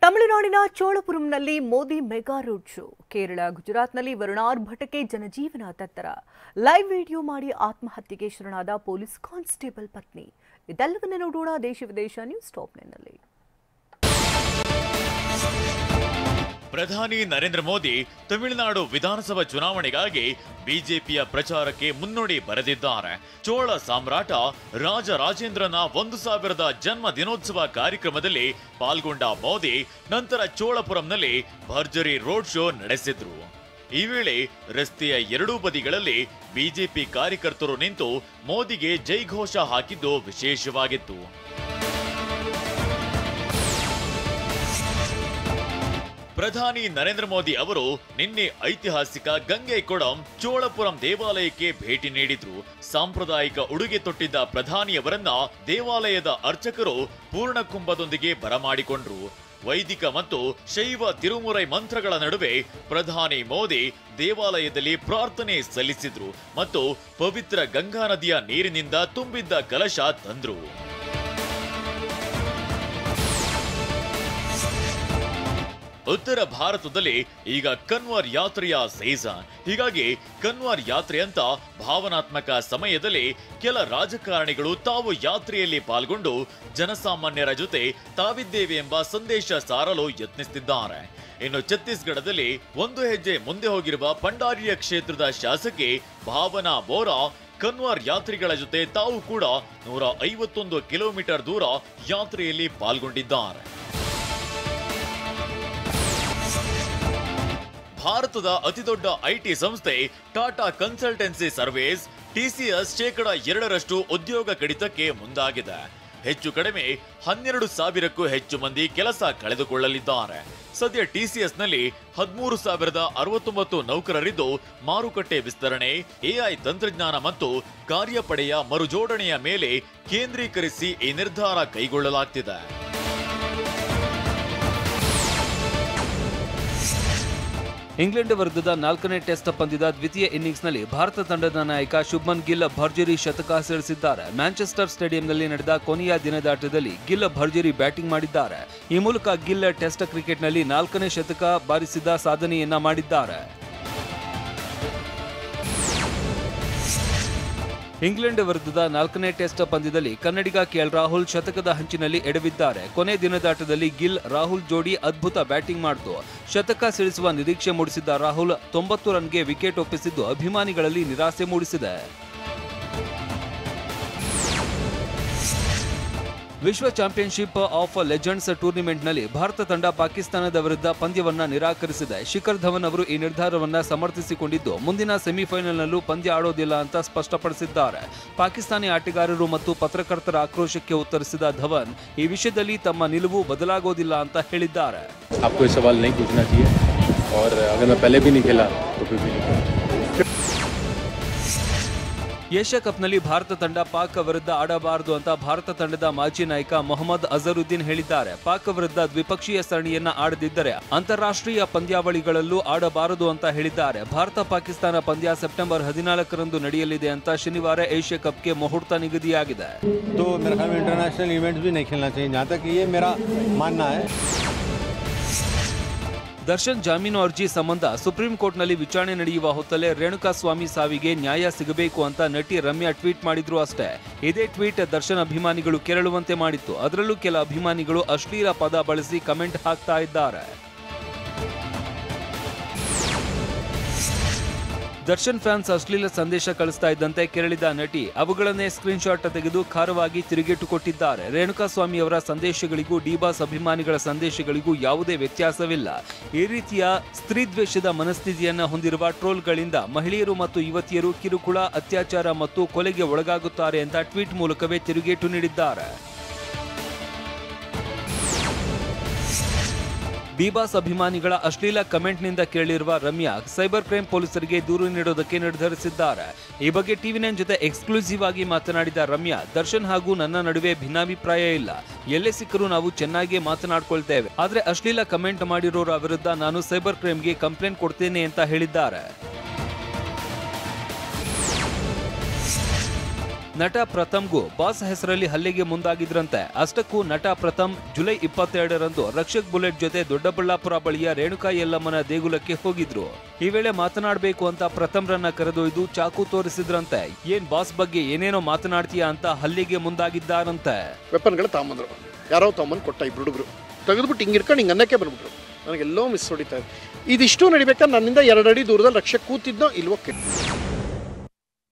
ತಮಿಳುನಾಡಿನ ಚೋಳಪುರಂನಲ್ಲಿ Modi mega road show. Kerala, ಗುಜರಾತ್ನಲ್ಲಿ ವರುಣಾರ್ ಭಟಕೆ ಜನಜೀವನ ತತ್ತರ. ಲೈವ್ ವಿಡಿಯೋ ಮಾಡಿ ಆತ್ಮಹತ್ಯೆಗೆ ಶರಣಾದ ಪೊಲೀಸ್ ಕಾನ್ಸ್ಟೇಬಲ್ ಪತ್ನಿ. ಇದೆಲ್ಲವನ್ನ ನೋಡೋಣ ದೇಶ ವಿದೇಶ ನ್ಯೂಸ್ ಟಾಪ್ನಲ್ಲಿ. ಪ್ರಧಾನಿ ನರೇಂದ್ರ ಮೋದಿ ತಮಿಳುನಾಡು ವಿಧಾನಸಭಾ ಚುನಾವಣೆಗಾಗಿ ಬಿಜೆಪಿಯ ಪ್ರಚಾರಕ್ಕೆ ಮುನ್ನುಡಿ ಬರೆದಿದ್ದಾರೆ. ಚೋಳ ಸಾಮ್ರಾಟ ರಾಜ ರಾಜೇಂದ್ರನ 1000ದ ಜನ್ಮ ದಿನೋತ್ಸವ ಕಾರ್ಯಕ್ರಮದಲ್ಲಿ ಪಾಲ್ಗೊಂಡ ಮೋದಿ ನಂತರ ಚೋಳಪುರಂನಲ್ಲಿ ಭರ್ಜರಿ ರೋಡ್ ಶೋ ನಡೆಸಿದ್ರು. ಈ ವೇಳೆ ರಸ್ತೆಯ ಎರಡೂ ಬದಿಗಳಲ್ಲಿ ಬಿಜೆಪಿ ಕಾರ್ಯಕರ್ತರು ನಿಂತು ಮೋದಿಗೆ ಜೈಘೋಷ ಹಾಕಿದ್ದು ವಿಶೇಷವಾಗಿತ್ತು. ಪ್ರಧಾನಿ ನರೇಂದ್ರ ಮೋದಿ ಅವರು ನಿನ್ನೆ ಐತಿಹಾಸಿಕ ಗಂಗೈಕೊಡಂ ಚೋಳಪುರಂ ದೇವಾಲಯಕ್ಕೆ ಭೇಟಿ ನೀಡಿದ್ರು. ಸಾಂಪ್ರದಾಯಿಕ ಉಡುಗೆ ತೊಟ್ಟಿದ್ದ ಪ್ರಧಾನಿಯವರನ್ನ ದೇವಾಲಯದ ಅರ್ಚಕರು ಪೂರ್ಣಕುಂಭದೊಂದಿಗೆ ಬರಮಾಡಿಕೊಂಡ್ರು. ವೈದಿಕ ಮತ್ತು ಶೈವ ತಿರುಮುರೈ ಮಂತ್ರಗಳ ನಡುವೆ ಪ್ರಧಾನಿ ಮೋದಿ ದೇವಾಲಯದಲ್ಲಿ ಪ್ರಾರ್ಥನೆ ಸಲ್ಲಿಸಿದ್ರು ಮತ್ತು ಪವಿತ್ರ ಗಂಗಾ ನದಿಯ ನೀರಿನಿಂದ ತುಂಬಿದ್ದ ಕಲಶ ತಂದ್ರು. ಉತ್ತರ ಭಾರತದಲ್ಲಿ ಈಗ ಕನ್ವರ್ ಯಾತ್ರೆಯ ಸೀಸನ್. ಹೀಗಾಗಿ ಕನ್ವರ್ ಯಾತ್ರೆ ಅಂತ ಭಾವನಾತ್ಮಕ ಸಮಯದಲ್ಲಿ ಕೆಲ ರಾಜಕಾರಣಿಗಳು ತಾವು ಯಾತ್ರೆಯಲ್ಲಿ ಪಾಲ್ಗೊಂಡು ಜನಸಾಮಾನ್ಯರ ಜೊತೆ ತಾವಿದ್ದೇವೆ ಎಂಬ ಸಂದೇಶ ಸಾರಲು ಯತ್ನಿಸುತ್ತಿದ್ದಾರೆ. ಇನ್ನು ಛತ್ತೀಸ್ಗಢದಲ್ಲಿ ಒಂದು ಹೆಜ್ಜೆ ಮುಂದೆ ಹೋಗಿರುವ ಪಂಡಾರಿಯ ಕ್ಷೇತ್ರದ ಶಾಸಕಿ ಭಾವನಾ ಬೋರಾ ಕನ್ವರ್ ಯಾತ್ರಿಗಳ ಜೊತೆ ತಾವು ಕೂಡ 151 ಕಿಲೋಮೀಟರ್ ದೂರ ಯಾತ್ರೆಯಲ್ಲಿ ಪಾಲ್ಗೊಂಡಿದ್ದಾರೆ. ಭಾರತದ ಅತಿದೊಡ್ಡ ಐಟಿ ಸಂಸ್ಥೆ ಟಾಟಾ ಕನ್ಸಲ್ಟೆನ್ಸಿ ಸರ್ವಿಸ್ ಟಿಸಿಎಸ್ 2% ಉದ್ಯೋಗ ಕಡಿತಕ್ಕೆ ಮುಂದಾಗಿದೆ. ಹೆಚ್ಚು ಕಡಿಮೆ 12,000ಕ್ಕೂ ಹೆಚ್ಚು ಮಂದಿ ಕೆಲಸ ಕಳೆದುಕೊಳ್ಳಲಿದ್ದಾರೆ. ಸದ್ಯ ಟಿಸಿಎಸ್ನಲ್ಲಿ 13,069 ನೌಕರರಿದ್ದು ಮಾರುಕಟ್ಟೆ ವಿಸ್ತರಣೆ, ಎಐ ತಂತ್ರಜ್ಞಾನ ಮತ್ತು ಕಾರ್ಯಪಡೆಯ ಮರುಜೋಡಣೆಯ ಮೇಲೆ ಕೇಂದ್ರೀಕರಿಸಿ ಈ ನಿರ್ಧಾರ ಕೈಗೊಳ್ಳಲಾಗ್ತಿದೆ. ಇಂಗ್ಲೆಂಡ್ ವಿರುದ್ಧದ 4ನೇ ಟೆಸ್ಟ್ ಪಂದ್ಯದ ದ್ವಿತೀಯ ಇನ್ನಿಂಗ್ಸ್ನಲ್ಲಿ ಭಾರತ ತಂಡದ ನಾಯಕ ಶುಭ್ಮನ್ ಗಿಲ್ ಭರ್ಜರಿ ಶತಕ ಸಿಡಿಸಿದ್ದಾರೆ. ಮ್ಯಾಂಚೆಸ್ಟರ್ ಸ್ಟೇಡಿಯಂನಲ್ಲಿ ನಡೆದ ಕೊನೆಯ ದಿನದಾಟದಲ್ಲಿ ಗಿಲ್ ಭರ್ಜರಿ ಬ್ಯಾಟಿಂಗ್ ಮಾಡಿದ್ದಾರೆ. ಈ ಮೂಲಕ ಗಿಲ್ ಟೆಸ್ಟ್ ಕ್ರಿಕೆಟ್ನಲ್ಲಿ 4ನೇ ಶತಕ ಬಾರಿಸಿದ ಸಾಧನೆಯನ್ನ ಮಾಡಿದ್ದಾರೆ. ಇಂಗ್ಲೆಂಡ್ ವಿರುದ್ಧದ 4ನೇ ಟೆಸ್ಟ್ ಪಂದ್ಯದಲ್ಲಿ ಕನ್ನಡಿಗ ಕೆಎಲ್ ರಾಹುಲ್ ಶತಕದ ಹಂಚಿನಲ್ಲಿ ಎಡವಿದ್ದಾರೆ. ಕೊನೆ ದಿನದಾಟದಲ್ಲಿ ಗಿಲ್ ರಾಹುಲ್ ಜೋಡಿ ಅದ್ಭುತ ಬ್ಯಾಟಿಂಗ್ ಮಾಡಿತು. ಶತಕ ಸಿಡಿಸುವ ನಿರೀಕ್ಷೆ ಮೂಡಿಸಿದ್ದ ರಾಹುಲ್ 90 ರನ್ಗೆ ವಿಕೆಟ್ ಒಪ್ಪಿಸಿದ್ದು ಅಭಿಮಾನಿಗಳಲ್ಲಿ ನಿರಾಸೆ ಮೂಡಿಸಿದೆ. ವಿಶ್ವ ಚಾಂಪಿಯನ್ಶಿಪ್ ಆಫ್ ಲೆಜೆಂಡ್ಸ್ ಟೂರ್ನಿಮೆಂಟ್ನಲ್ಲಿ ಭಾರತ ತಂಡ ಪಾಕಿಸ್ತಾನದ ವಿರುದ್ಧ ಪಂದ್ಯವನ್ನ ನಿರಾಕರಿಸಿದೆ. ಶಿಖರ್ ಧವನ್ ಅವರು ಈ ನಿರ್ಧಾರವನ್ನ ಸಮರ್ಥಿಸಿಕೊಂಡಿದ್ದು ಮುಂದಿನ ಸೆಮಿಫೈನಲ್ನಲ್ಲೂ ಪಂದ್ಯ ಆಡೋದಿಲ್ಲ ಅಂತ ಸ್ಪಷ್ಟಪಡಿಸಿದ್ದಾರೆ. ಪಾಕಿಸ್ತಾನಿ ಆಟಗಾರರು ಮತ್ತು ಪತ್ರಕರ್ತರ ಆಕ್ರೋಶಕ್ಕೆ ಉತ್ತರಿಸಿದ ಧವನ್ ಈ ವಿಷಯದಲ್ಲಿ ತಮ್ಮ ನಿಲುವು ಬದಲಾಗೋದಿಲ್ಲ ಅಂತ ಹೇಳಿದ್ದಾರೆ. ಏಷ್ಯಾ ಕಪ್ನಲ್ಲಿ ಭಾರತ ತಂಡ ಪಾಕ್ ವಿರುದ್ಧ ಆಡಬಾರದು ಅಂತ ಭಾರತ ತಂಡದ ಮಾಜಿ ನಾಯಕ ಮೊಹಮ್ಮದ್ ಅಜರುದ್ದೀನ್ ಹೇಳಿದ್ದಾರೆ. ಪಾಕ್ ವಿರುದ್ಧ ದ್ವಿಪಕ್ಷೀಯ ಸರಣಿಯನ್ನ ಆಡದಿದ್ದರೆ ಅಂತಾರಾಷ್ಟ್ರೀಯ ಪಂದ್ಯಾವಳಿಗಳಲ್ಲೂ ಆಡಬಾರದು ಅಂತ ಹೇಳಿದ್ದಾರೆ. ಭಾರತ ಪಾಕಿಸ್ತಾನ ಪಂದ್ಯ ಸೆಪ್ಟೆಂಬರ್ 14ರಂದು ನಡೆಯಲಿದೆ ಅಂತ ಶನಿವಾರ ಏಷ್ಯಾ ಕಪ್ಗೆ ಮುಹೂರ್ತ ನಿಗದಿಯಾಗಿದೆ. ಇಂಟರ್ನ್ಯಾಷನಲ್ ಇವೆಂಟ್ಸ್ भी नहीं खेलना चाहिए जहां तक ये मेरा मानना है. ದರ್ಶನ್ ಜಾಮೀನು ಅರ್ಜಿ ಸಂಬಂಧ ಸುಪ್ರೀಂ ಕೋರ್ಟ್ನಲ್ಲಿ ವಿಚಾರಣೆ ನಡೆಯುವ ಹೊತ್ತಲ್ಲೇ ರೇಣುಕಾಸ್ವಾಮಿ ಸಾವಿಗೆ ನ್ಯಾಯ ಸಿಗಬೇಕು ಅಂತ ನಟಿ ರಮ್ಯಾ ಟ್ವೀಟ್ ಮಾಡಿದ್ರು ಅಷ್ಟೇ. ಇದೇ ಟ್ವೀಟ್ ದರ್ಶನ್ ಅಭಿಮಾನಿಗಳು ಕೆರಳುವಂತೆ ಮಾಡಿತ್ತು. ಅದರಲ್ಲೂ ಕೆಲ ಅಭಿಮಾನಿಗಳು ಅಶ್ಲೀಲ ಪದ ಬಳಸಿ ಕಮೆಂಟ್ ಹಾಕ್ತಾ ಇದ್ದಾರೆ. ದರ್ಶನ್ ಫ್ಯಾನ್ಸ್ ಅಶ್ಲೀಲ ಸಂದೇಶ ಕಳಿಸ್ತಾ ಇದ್ದಂತೆ ಕೆರಳಿದ ನಟಿ ಅವುಗಳನ್ನೇ ಸ್ಕ್ರೀನ್ ಶಾಟ್ ತೆಗೆದು ಖಾರವಾಗಿ ತಿರುಗೇಟು ಕೊಟ್ಟಿದ್ದಾರೆ. ರೇಣುಕಾಸ್ವಾಮಿ ಅವರ ಸಂದೇಶಗಳಿಗೂ ಡಿಬಾಸ್ ಅಭಿಮಾನಿಗಳ ಸಂದೇಶಗಳಿಗೂ ಯಾವುದೇ ವ್ಯತ್ಯಾಸವಿಲ್ಲ. ಈ ರೀತಿಯ ಸ್ತ್ರೀ ದ್ವೇಷದ ಮನಸ್ಥಿತಿಯನ್ನ ಹೊಂದಿರುವ ಟ್ರೋಲ್ಗಳಿಂದ ಮಹಿಳೆಯರು ಮತ್ತು ಯುವತಿಯರು ಕಿರುಕುಳ, ಅತ್ಯಾಚಾರ ಮತ್ತು ಕೊಲೆಗೆ ಒಳಗಾಗುತ್ತಾರೆ ಅಂತ ಟ್ವೀಟ್ ಮೂಲಕವೇ ತಿರುಗೇಟು ನೀಡಿದ್ದಾರೆ. ಡಿಬಾಸ್ ಅಭಿಮಾನಿಗಳ ಅಶ್ಲೀಲ ಕಮೆಂಟ್ನಿಂದ ಕೇಳಿರುವ ರಮ್ಯಾ ಸೈಬರ್ ಕ್ರೈಮ್ ಪೊಲೀಸರಿಗೆ ದೂರು ನೀಡೋದಕ್ಕೆ ನಿರ್ಧರಿಸಿದ್ದಾರೆ. ಈ ಬಗ್ಗೆ ಟಿವಿ9 ಜೊತೆ ಎಕ್ಸ್ಕ್ಲೂಸಿವ್ ಆಗಿ ಮಾತನಾಡಿದ ರಮ್ಯಾ, ದರ್ಶನ್ ಹಾಗೂ ನನ್ನ ನಡುವೆ ಭಿನ್ನಾಭಿಪ್ರಾಯ ಇಲ್ಲ. ಎಲ್ಲೇ ಸಿಕ್ಕರೂ ನಾವು ಚೆನ್ನಾಗಿ ಮಾತನಾಡ್ಕೊಳ್ತೇವೆ. ಆದ್ರೆ ಅಶ್ಲೀಲ ಕಮೆಂಟ್ ಮಾಡಿರೋರ ವಿರುದ್ಧ ನಾನು ಸೈಬರ್ ಕ್ರೈಮ್ಗೆ ಕಂಪ್ಲೇಂಟ್ ಕೊಡ್ತೇನೆ ಅಂತ ಹೇಳಿದ್ದಾರೆ. ನಟ ಪ್ರಥಮ್ಗೂ ಬಾಸ್ ಹೆಸರಲ್ಲಿ ಹಲ್ಲೆಗೆ ಮುಂದಾಗಿದ್ರಂತೆ. ಅಷ್ಟಕ್ಕೂ ನಟ ಪ್ರಥಮ್ ಜುಲೈ 22ರಂದು ರಕ್ಷಕ್ ಬುಲೆಟ್ ಜೊತೆ ದೊಡ್ಡಬಳ್ಳಾಪುರ ಬಳಿಯ ರೇಣುಕಾ ಯಲ್ಲಮ್ಮನ ದೇಗುಲಕ್ಕೆ ಹೋಗಿದ್ರು. ಈ ವೇಳೆ ಮಾತನಾಡಬೇಕು ಅಂತ ಪ್ರಥಮ್ರನ್ನ ಕರೆದೊಯ್ದು ಚಾಕು ತೋರಿಸಿದ್ರಂತೆ. ಏನ್ ಬಾಸ್ ಬಗ್ಗೆ ಏನೇನೋ ಮಾತನಾಡ್ತೀಯಾ ಅಂತ ಹಲ್ಲೆಗೆ ಮುಂದಾಗಿದ್ದಾರಂತೆ. ವೆಪನ್ಗಳು ತಗೊಂಬಂದ್ರು, ಯಾರೋ ತಗೊಂಬಂದು ಕೊಟ್ಟ ಇಬ್ರು ಹುಡುಗರು ತೆಗೆದ್ಬಿಟ್ಟು ಹಿಂಗೆ ಇರ್ಕೊಂಡು ಹಿಂಗೆ ಅನ್ನಕ್ಕೆ ಬಂದ್ಬಿಟ್ರು. ನನಗೆಲ್ಲೋ ಮಿಸ್ ಹೊಡಿತಾ ಇದೆ. ಇದಿಷ್ಟು ನಡಿಬೇಕಾದ್ರೆ ನನ್ನಿಂದ 2 ಅಡಿ ದೂರದಲ್ಲಿ ರಕ್ಷಕ್ ಕೂತಿದ್ನೋ ಇಲ್ವೋ